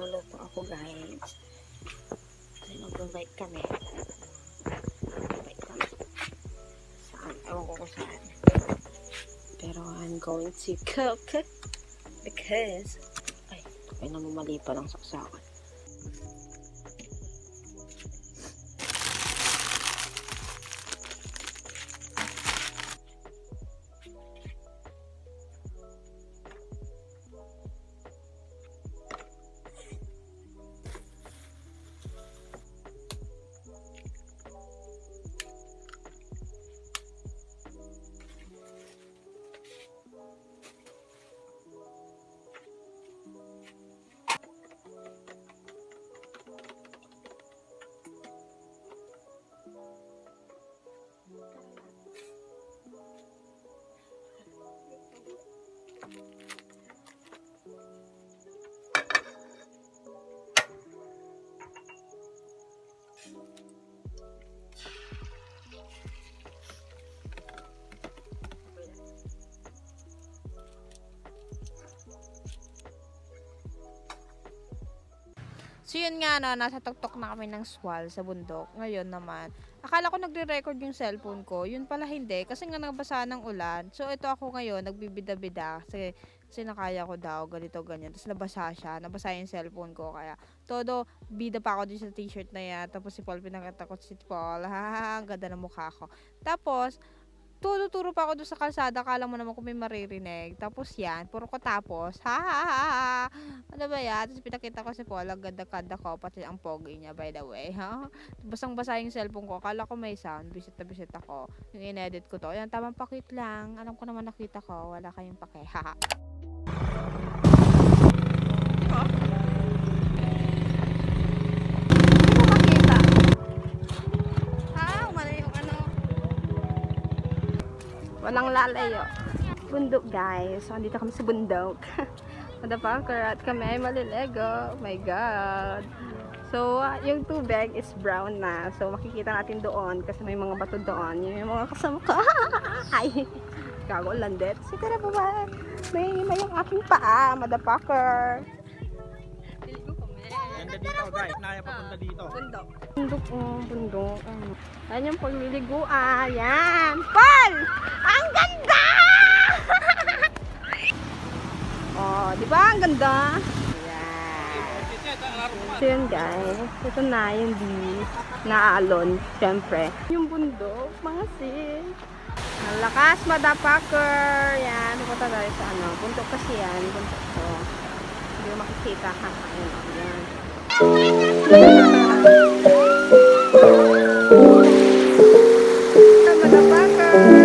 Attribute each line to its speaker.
Speaker 1: magluluto ako guys. Kasi mag-invite kami. Invite kami. Saan? Ewan ko kung saan. Pero I'm going to cook because ay namumali pa lang saksakan.
Speaker 2: So yun nga no, nasa tuktok na kami ng Sual sa bundok. Ngayon naman, akala ko nagre-record yung cellphone ko. Yun pala hindi, kasi nga nabasa ng ulan. So ito ako ngayon, nagbibida-bida. Kasi nakaya ko daw, ganito, ganyan. Tapos nabasa siya, nabasa yung cellphone ko. Kaya todo, bida pa ako din sa t-shirt na yan. Tapos si Paul, pinakita ko si Paul. Ha, ang ganda ng mukha ko. Tapos, turo pa ako doon sa kalsada, akala mo naman kung may maririnig. Tapos yan, puro ko tapos. Ha. Ano ba yan? Tapos pinakita ko si Paul, ang ganda-ganda ko, pati ang pogi niya, by the way. Ha? Basang-basa yung cellphone ko, akala ko may sound, visit na visit ako. Yung in-edit ko to, yan, tamang pakit lang. Alam ko naman nakita ko, wala kayong pake. Ha. Walang lalayo. Bundok guys. So, andito kami sa bundok. Motherfucker. At kami ay malilego. Oh my God. So, yung tubig is brown na. So, makikita natin doon kasi may mga bato doon. Yun yung mga kasama ko. Ay! Gago, landet. Sige na ba? May yung aking paa. Motherfucker.
Speaker 3: Ganda dito guys, naya papunta dito.
Speaker 2: Bundok. Bundok, bundok. Ayan yung pagliliguan. Yan. Paul! Ang ganda! Oh, di ba? Ang ganda. Yan. So yun guys. Ito na yung di naalon. Siyempre. Yung bundok, mga sis. Ang lakas, motherfucker. Yan. Pupunta tayo sa ano. Bundok kasi yan. Bundok to. Hindi mo makikita ha. Ayan. Yan. Motherfucker!